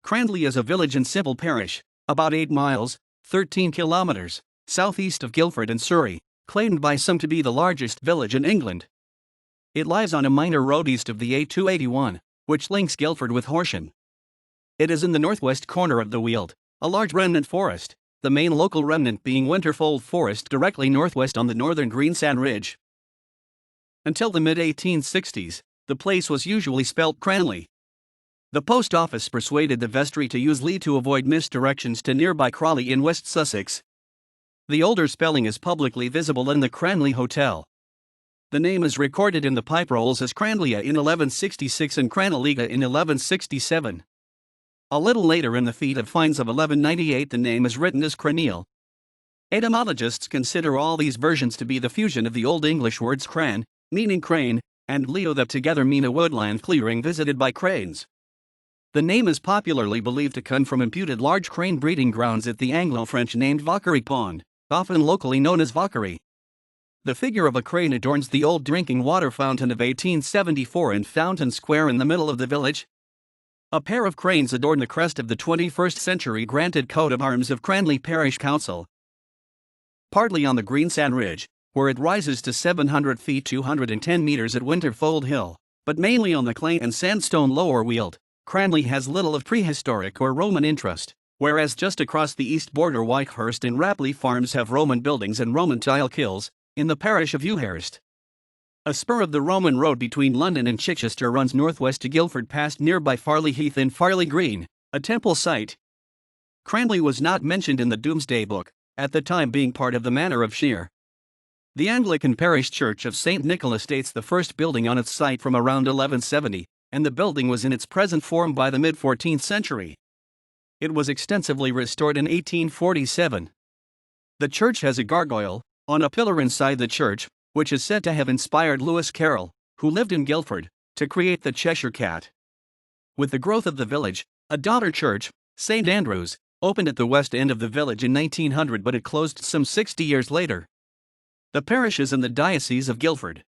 Cranleigh is a village and civil parish, about 8 miles, 13 kilometers, southeast of Guildford and Surrey, claimed by some to be the largest village in England. It lies on a minor road east of the A281, which links Guildford with Horsham. It is in the northwest corner of the Weald, a large remnant forest, the main local remnant being Winterfold Forest directly northwest on the northern Greensand Ridge. Until the mid-1860s, the place was usually spelt Cranleigh. The post office persuaded the vestry to use Leigh to avoid misdirections to nearby Crawley in West Sussex. The older spelling is publicly visible in the Cranleigh Hotel. The name is recorded in the pipe rolls as Cranleigh in 1166 and Cranleigh in 1167. A little later in the feet of finds of 1198 the name is written as Cranleigh. Etymologists consider all these versions to be the fusion of the Old English words cran, meaning crane, and leo that together mean a woodland clearing visited by cranes. The name is popularly believed to come from imputed large crane breeding grounds at the Anglo-French named Vauquerie Pond, often locally known as Vauquerie. The figure of a crane adorns the old drinking water fountain of 1874 in Fountain Square in the middle of the village. A pair of cranes adorn the crest of the 21st century granted coat of arms of Cranleigh Parish Council. Partly on the Greensand Ridge, where it rises to 700 feet 210 meters at Winterfold Hill, but mainly on the clay and sandstone lower Weald, Cranleigh has little of prehistoric or Roman interest, whereas just across the east border Whitehurst and Rapley farms have Roman buildings and Roman tile kilns, in the parish of Ewhurst. A spur of the Roman road between London and Chichester runs northwest to Guildford past nearby Farley Heath and Farley Green, a temple site. Cranleigh was not mentioned in the Domesday Book, at the time being part of the manor of Shear. The Anglican parish church of St. Nicholas dates the first building on its site from around 1170, and the building was in its present form by the mid-14th century. It was extensively restored in 1847. The church has a gargoyle on a pillar inside the church, which is said to have inspired Lewis Carroll, who lived in Guildford, to create the Cheshire Cat. With the growth of the village, a daughter church, St. Andrew's, opened at the west end of the village in 1900, but it closed some 60 years later. The parish is in the Diocese of Guildford.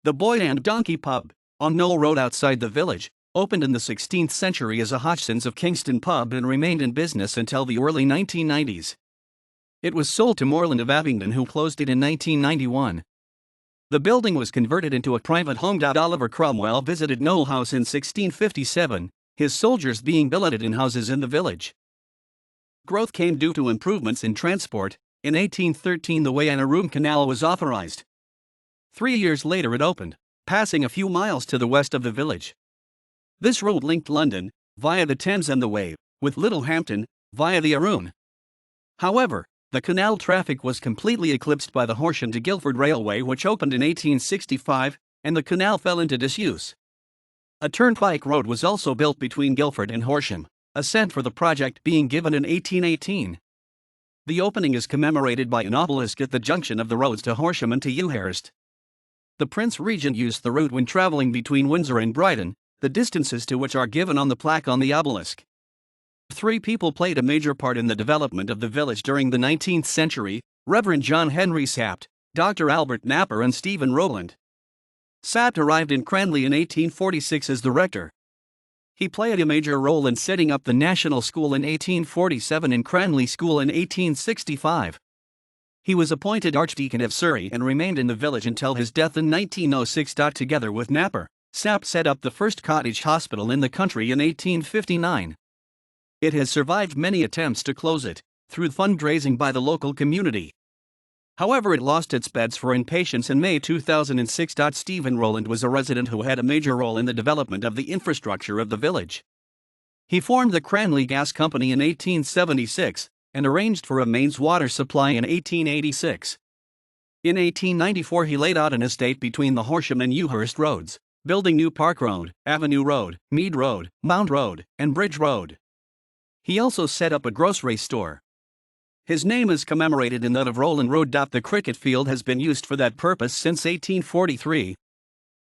The Boy and Donkey Pub, on Knoll Road outside the village, opened in the 16th century as a Hodgson's of Kingston pub and remained in business until the early 1990s. It was sold to Moreland of Abingdon, who closed it in 1991. The building was converted into a private home. Oliver Cromwell visited Knoll House in 1657, his soldiers being billeted in houses in the village. Growth came due to improvements in transport. In 1813 the Way-and-a-Room Canal was authorized. 3 years later it opened, passing a few miles to the west of the village. This road linked London, via the Thames and the Way, with Littlehampton, via the Arun. However, the canal traffic was completely eclipsed by the Horsham to Guildford Railway, which opened in 1865, and the canal fell into disuse. A turnpike road was also built between Guildford and Horsham, assent for the project being given in 1818. The opening is commemorated by an obelisk at the junction of the roads to Horsham and to Ewhurst. The Prince Regent used the route when travelling between Windsor and Brighton, the distances to which are given on the plaque on the obelisk. 3 people played a major part in the development of the village during the 19th century: Reverend John Henry Sapt, Dr. Albert Napper and Stephen Rowland. Sapt arrived in Cranleigh in 1846 as the rector. He played a major role in setting up the National School in 1847 and Cranleigh School in 1865. He was appointed Archdeacon of Surrey and remained in the village until his death in 1906. Together with Napper, Sapt set up the first cottage hospital in the country in 1859. It has survived many attempts to close it, through fundraising by the local community. However, it lost its beds for inpatients in May 2006. Stephen Rowland was a resident who had a major role in the development of the infrastructure of the village. He formed the Cranleigh Gas Company in 1876, and arranged for a mains water supply in 1886. In 1894 he laid out an estate between the Horsham and Ewhurst roads, building New Park Road, Avenue Road, Mead Road, Mount Road, and Bridge Road. He also set up a grocery store. His name is commemorated in that of Rowland Road. The cricket field has been used for that purpose since 1843.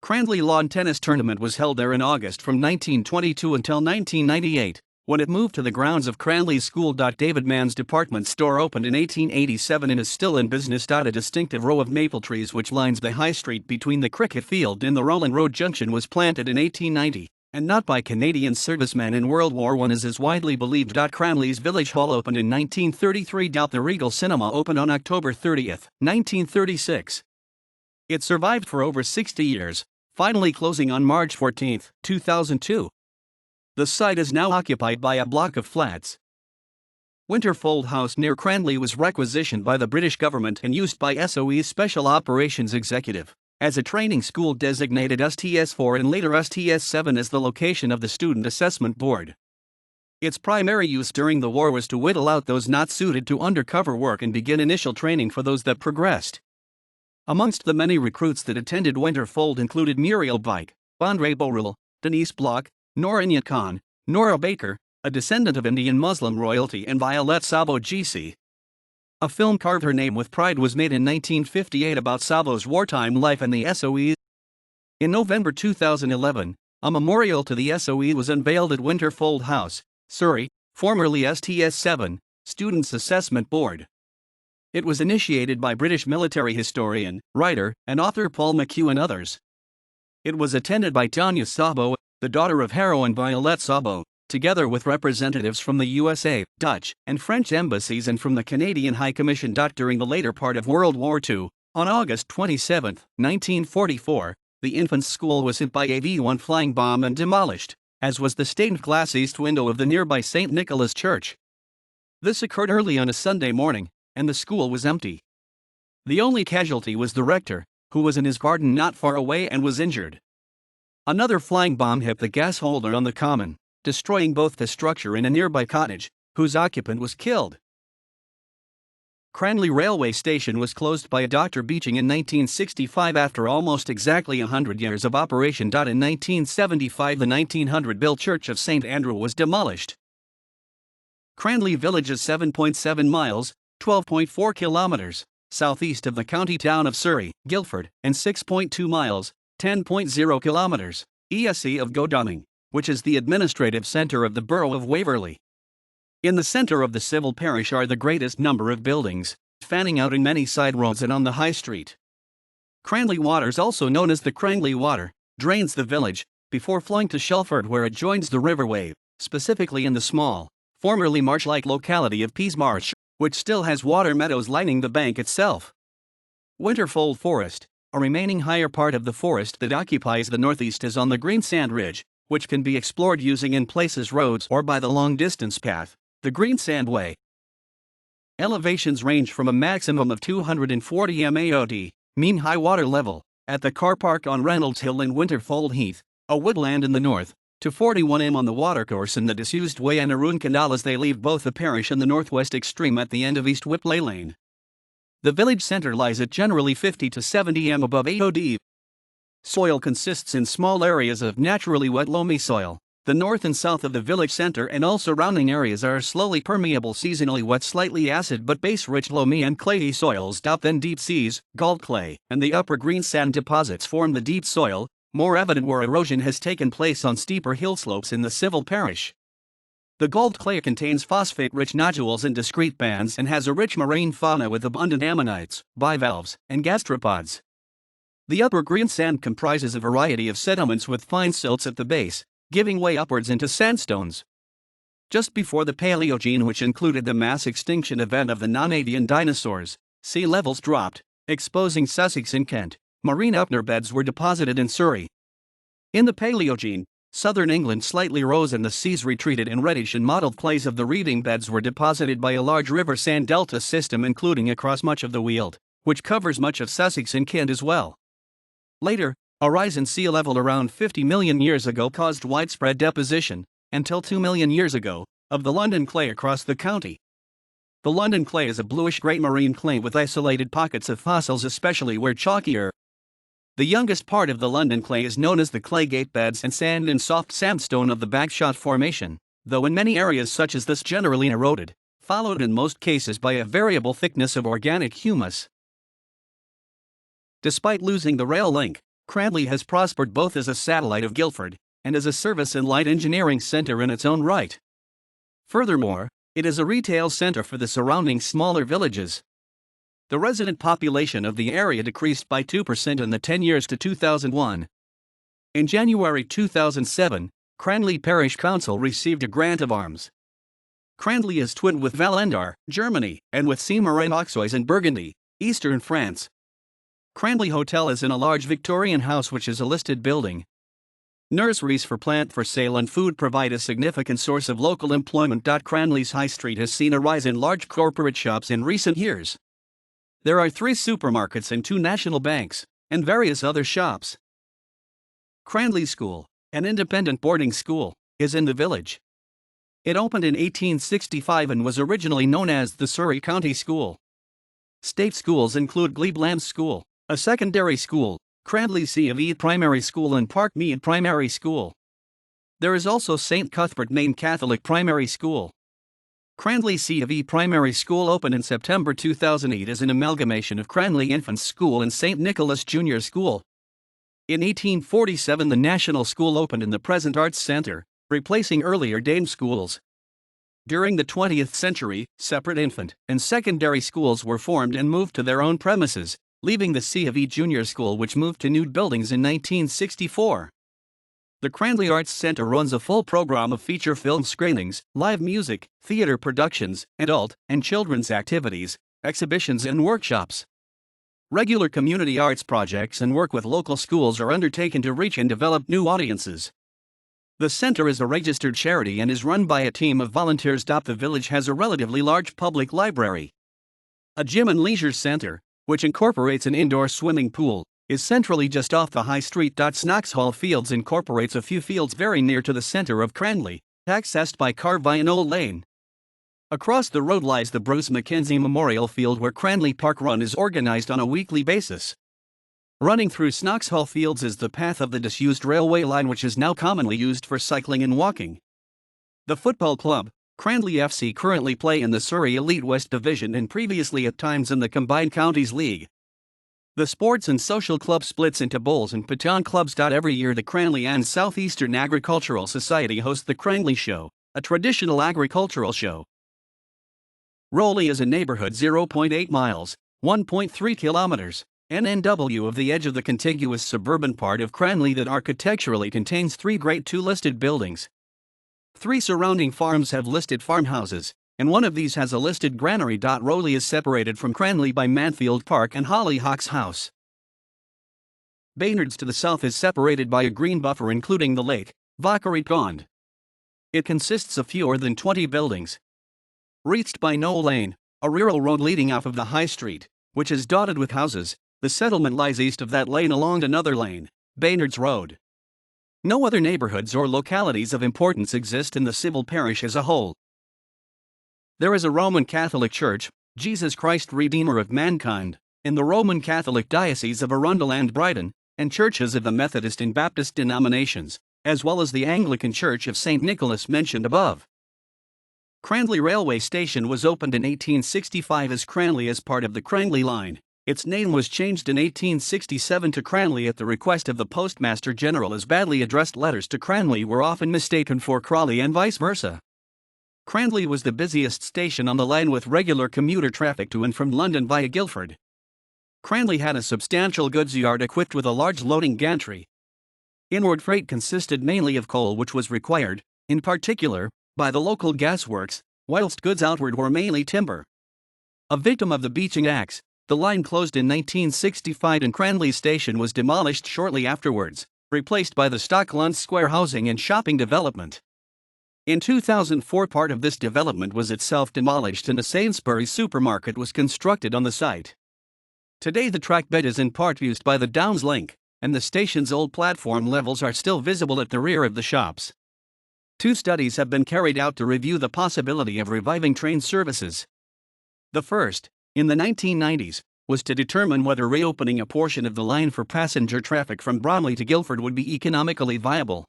Cranleigh Lawn Tennis Tournament was held there in August from 1922 until 1998, when it moved to the grounds of Cranleigh School. David Mann's department store opened in 1887 and is still in business. A distinctive row of maple trees which lines the high street between the cricket field and the Rowland Road junction was planted in 1890. and not by Canadian servicemen in World War I as is widely believed. Cranleigh's Village Hall opened in 1933. The Regal Cinema opened on October 30, 1936. It survived for over 60 years, finally closing on March 14, 2002. The site is now occupied by a block of flats. Winterfold House near Cranleigh was requisitioned by the British government and used by SOE's Special Operations Executive as a training school, designated STS-4 and later STS-7 as the location of the Student Assessment Board. Its primary use during the war was to whittle out those not suited to undercover work and begin initial training for those that progressed. Amongst the many recruits that attended Winterfold included Muriel Bike, Andre Borul, Denise Bloch, Nora Inyat Khan, Nora Baker, a descendant of Indian Muslim royalty, and Violette Sabo GC. A film, Carve Her Name with Pride, was made in 1958 about Sabo's wartime life and the SOE. In November 2011, a memorial to the SOE was unveiled at Winterfold House, Surrey, formerly STS-7, Students' Assessment Board. It was initiated by British military historian, writer, and author Paul McHugh and others. It was attended by Tanya Sabo, the daughter of heroine Violette Sabo, together with representatives from the USA, Dutch, and French embassies and from the Canadian High Commission. During the later part of World War II, on August 27, 1944, the infants' school was hit by a V-1 flying bomb and demolished, as was the stained glass east window of the nearby St. Nicholas Church. This occurred early on a Sunday morning, and the school was empty. The only casualty was the rector, who was in his garden not far away and was injured. Another flying bomb hit the gas holder on the common, destroying both the structure and a nearby cottage, whose occupant was killed. Cranleigh Railway Station was closed by a Dr. Beeching in 1965 after almost exactly 100 years of operation. In 1975, the 1900-built Church of St. Andrew was demolished. Cranleigh Village is 7.7 miles, 12.4 kilometers, southeast of the county town of Surrey, Guildford, and 6.2 miles, 10.0 kilometers, east of Godalming, which is the administrative centre of the borough of Waverley. In the centre of the civil parish are the greatest number of buildings, fanning out in many side roads and on the high street. Cranleigh Waters, also known as the Cranleigh Water, drains the village, before flowing to Shelford, where it joins the River Weald, specifically in the small, formerly marsh-like locality of Peasmarsh, which still has water meadows lining the bank itself. Winterfold Forest, a remaining higher part of the forest that occupies the northeast, is on the Greensand Ridge, which can be explored using in places roads or by the long-distance path, the Greensand Way. Elevations range from a maximum of 240 MAOD, mean high water level, at the car park on Reynolds Hill in Winterfold Heath, a woodland in the north, to 41 m on the watercourse in the disused Way and Arun Canal as they leave both the parish and the northwest extreme at the end of East Whipley Lane. The village centre lies at generally 50 to 70 m above AOD. Soil consists in small areas of naturally wet loamy soil. The north and south of the village centre and all surrounding areas are slowly permeable, seasonally wet, slightly acid but base-rich loamy and clayey soils. Then deep seas, gold clay, and the upper greensand deposits form the deep soil, more evident where erosion has taken place on steeper hillslopes in the civil parish. The gold clay contains phosphate-rich nodules in discrete bands and has a rich marine fauna with abundant ammonites, bivalves, and gastropods. The upper greensand comprises a variety of sediments with fine silts at the base, giving way upwards into sandstones. Just before the Paleogene, which included the mass extinction event of the non-avian dinosaurs, sea levels dropped, exposing Sussex and Kent. Marine upner beds were deposited in Surrey. In the Paleogene, southern England slightly rose and the seas retreated, and reddish and mottled clays of the reeding beds were deposited by a large river sand delta system including across much of the Weald, which covers much of Sussex and Kent as well. Later, a rise in sea level around 50 million years ago caused widespread deposition, until 2 million years ago, of the London clay across the county. The London clay is a bluish-grey marine clay with isolated pockets of fossils, especially where chalkier. The youngest part of the London clay is known as the claygate beds and sand and soft sandstone of the Bagshot Formation, though in many areas such as this generally eroded, followed in most cases by a variable thickness of organic humus. Despite losing the rail link, Cranleigh has prospered both as a satellite of Guildford and as a service and light engineering centre in its own right. Furthermore, it is a retail centre for the surrounding smaller villages. The resident population of the area decreased by 2% in the 10 years to 2001. In January 2007, Cranleigh Parish Council received a grant of arms. Cranleigh is twinned with Valendar, Germany, and with Saint-Marin-Auxois in Burgundy, eastern France. Cranleigh Hotel is in a large Victorian house which is a listed building. Nurseries for plant for sale and food provide a significant source of local employment. Cranleigh's High Street has seen a rise in large corporate shops in recent years. There are 3 supermarkets and 2 national banks, and various other shops. Cranleigh School, an independent boarding school, is in the village. It opened in 1865 and was originally known as the Surrey County School. State schools include Glebe School, a secondary school, Cranleigh C of E Primary School and Parkmead Primary School. There is also St. Cuthbert Main Catholic Primary School. Cranleigh C of E Primary School opened in September 2008 as an amalgamation of Cranleigh Infants School and St. Nicholas Junior School. In 1847 the National School opened in the present Arts Centre, replacing earlier dame schools. During the 20th century, separate infant and secondary schools were formed and moved to their own premises, leaving the C of E Junior School which moved to new buildings in 1964. The Cranleigh Arts Centre runs a full program of feature film screenings, live music, theatre productions, adult and children's activities, exhibitions and workshops. Regular community arts projects and work with local schools are undertaken to reach and develop new audiences. The centre is a registered charity and is run by a team of volunteers. The village has a relatively large public library. A gym and leisure centre, which incorporates an indoor swimming pool, is centrally just off the High Street. Snoxhall Fields incorporates a few fields very near to the centre of Cranleigh, accessed by car via Knoll Lane. Across the road lies the Bruce Mackenzie Memorial Field where Cranleigh Park Run is organised on a weekly basis. Running through Snoxhall Fields is the path of the disused railway line which is now commonly used for cycling and walking. The football club, Cranleigh FC, currently play in the Surrey Elite West Division and previously at times in the Combined Counties League. The sports and social club splits into bowls and petanque clubs. Every year the Cranleigh and South Eastern Agricultural Society host the Cranleigh Show, a traditional agricultural show. Rowley is a neighbourhood 0.8 miles, 1.3 kilometres, NNW of the edge of the contiguous suburban part of Cranleigh that architecturally contains 3 Grade II listed buildings. 3 surrounding farms have listed farmhouses, and one of these has a listed granary. Rowley is separated from Cranleigh by Manfield Park and Hollyhocks House. Baynards to the south is separated by a green buffer including the lake, Vacherie Pond. It consists of fewer than 20 buildings. Reached by Knoll Lane, a rural road leading off of the High Street, which is dotted with houses, the settlement lies east of that lane along another lane, Baynards Road. No other neighbourhoods or localities of importance exist in the civil parish as a whole. There is a Roman Catholic Church, Jesus Christ Redeemer of Mankind, in the Roman Catholic Diocese of Arundel and Brighton, and churches of the Methodist and Baptist denominations, as well as the Anglican Church of St. Nicholas mentioned above. Cranleigh Railway Station was opened in 1865 as Cranleigh as part of the Cranleigh Line. Its name was changed in 1867 to Cranleigh at the request of the Postmaster General as badly addressed letters to Cranleigh were often mistaken for Crawley and vice versa. Cranleigh was the busiest station on the line with regular commuter traffic to and from London via Guildford. Cranleigh had a substantial goods yard equipped with a large loading gantry. Inward freight consisted mainly of coal which was required, in particular, by the local gasworks, whilst goods outward were mainly timber. A victim of the Beeching Axe, the line closed in 1965 and Cranleigh Station was demolished shortly afterwards, replaced by the Stocklands Square housing and shopping development. In 2004 part of this development was itself demolished and a Sainsbury's supermarket was constructed on the site. Today the track bed is in part used by the Downs Link, and the station's old platform levels are still visible at the rear of the shops. 2 studies have been carried out to review the possibility of reviving train services. The first, in the 1990s, was to determine whether reopening a portion of the line for passenger traffic from Bromley to Guildford would be economically viable.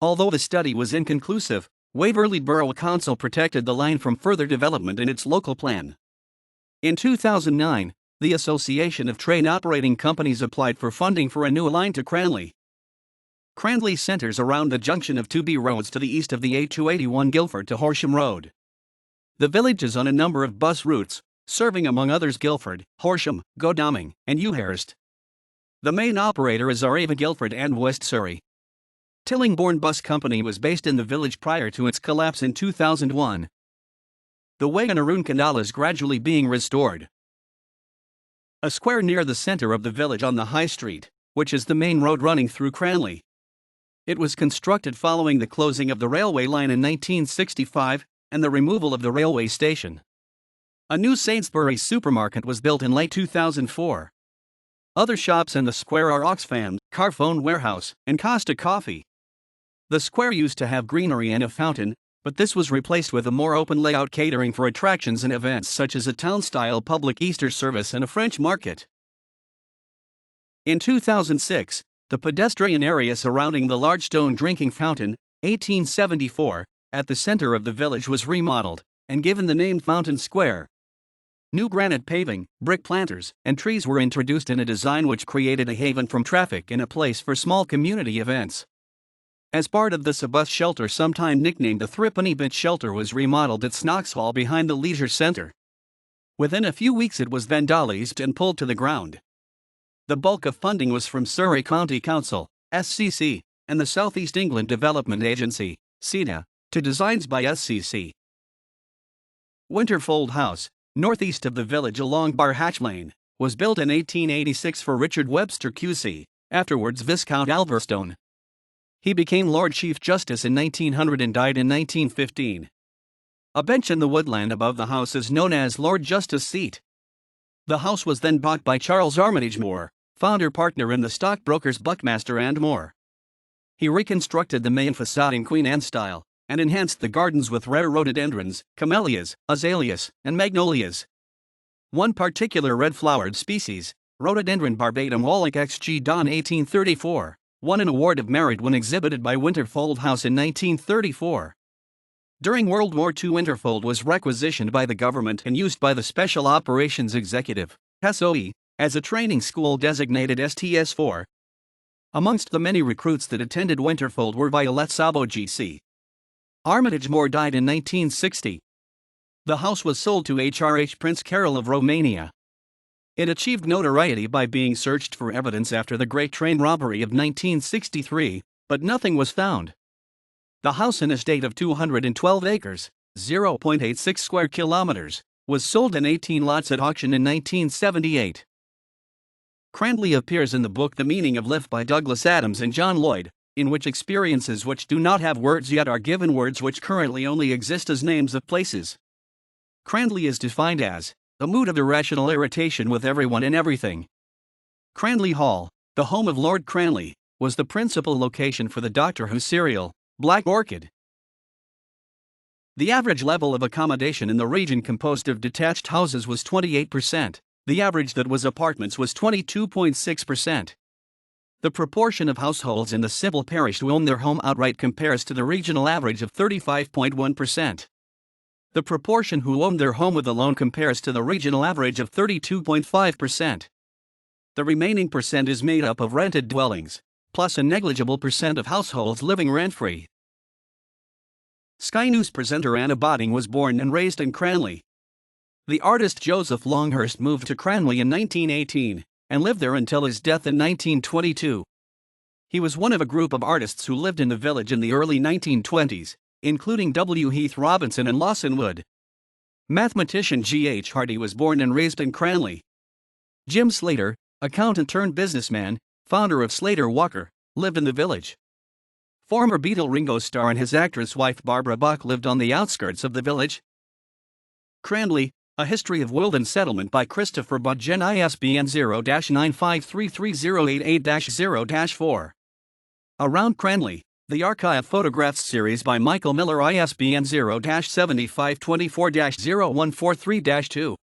Although the study was inconclusive, Waverley Borough Council protected the line from further development in its local plan. In 2009, the Association of Train Operating Companies applied for funding for a new line to Cranleigh. Cranleigh centres around the junction of 2B roads to the east of the A281 Guildford to Horsham Road. The village is on a number of bus routes, serving among others Guildford, Horsham, Godalming, and Ewhurst. The main operator is Areva Guildford and West Surrey. Tillingbourne Bus Company was based in the village prior to its collapse in 2001. The way and Arun Canal is gradually being restored. A square near the centre of the village on the High Street, which is the main road running through Cranleigh. It was constructed following the closing of the railway line in 1965 and the removal of the railway station. A new Sainsbury's supermarket was built in late 2004. Other shops in the square are Oxfam, Carphone Warehouse, and Costa Coffee. The square used to have greenery and a fountain, but this was replaced with a more open layout catering for attractions and events such as a town-style public Easter service and a French market. In 2006, the pedestrian area surrounding the large stone drinking fountain, 1874, at the center of the village was remodeled and given the name Fountain Square. New granite paving, brick planters, and trees were introduced in a design which created a haven from traffic and a place for small community events. As part of this, a bus shelter, sometime nicknamed the Threepenny Bit Shelter, was remodeled at Snoxhall behind the leisure centre. Within a few weeks it was vandalised and pulled to the ground. The bulk of funding was from Surrey County Council, SCC, and the South East England Development Agency, SEDA, to designs by SCC. Winterfold House, northeast of the village along Barhatch Lane, was built in 1886 for Richard Webster QC, afterwards Viscount Alverstone. He became Lord Chief Justice in 1900 and died in 1915. A bench in the woodland above the house is known as Lord Justice Seat. The house was then bought by Charles Armitage Moore, founder partner in the stockbrokers Buckmaster and Moore. He reconstructed the main facade in Queen Anne style and enhanced the gardens with rare rhododendrons, camellias, azaleas, and magnolias. One particular red-flowered species, Rhododendron barbatum Wallach XG Don 1834, won an award of merit when exhibited by Winterfold House in 1934. During World War II, Winterfold was requisitioned by the government and used by the Special Operations Executive, SOE, as a training school designated STS-4. Amongst the many recruits that attended Winterfold were Violet Sabo GC. Armitage Moore died in 1960. The house was sold to HRH Prince Carol of Romania. It achieved notoriety by being searched for evidence after the Great Train Robbery of 1963, but nothing was found. The house, an estate of 212 acres, 0.86 square kilometers, was sold in 18 lots at auction in 1978. Cranleigh appears in the book The Meaning of Life by Douglas Adams and John Lloyd, in which experiences which do not have words yet are given words which currently only exist as names of places. Cranleigh is defined as a mood of irrational irritation with everyone and everything. Cranleigh Hall, the home of Lord Cranleigh, was the principal location for the Doctor Who serial, Black Orchid. The average level of accommodation in the region composed of detached houses was 28%, the average that was apartments was 22.6%. The proportion of households in the civil parish who own their home outright compares to the regional average of 35.1%. The proportion who owned their home with a loan compares to the regional average of 32.5%. The remaining percent is made up of rented dwellings, plus a negligible percent of households living rent-free. Sky News presenter Anna Botting was born and raised in Cranleigh. The artist Joseph Longhurst moved to Cranleigh in 1918 and lived there until his death in 1922. He was one of a group of artists who lived in the village in the early 1920s, including W. Heath Robinson and Lawson Wood. Mathematician G. H. Hardy was born and raised in Cranleigh. Jim Slater, accountant turned businessman, founder of Slater Walker, lived in the village. Former Beatle Ringo Starr and his actress wife Barbara Bach lived on the outskirts of the village. Cranleigh, A History of Weald and Settlement by Christopher Budgen, ISBN 0-9533088-0-4. Around Cranleigh, the Archive Photographs series by Michael Miller, ISBN 0-7524-0143-2.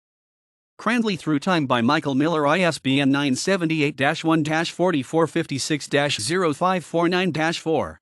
Cranleigh Through Time by Michael Miller, ISBN 978-1-4456-0549-4.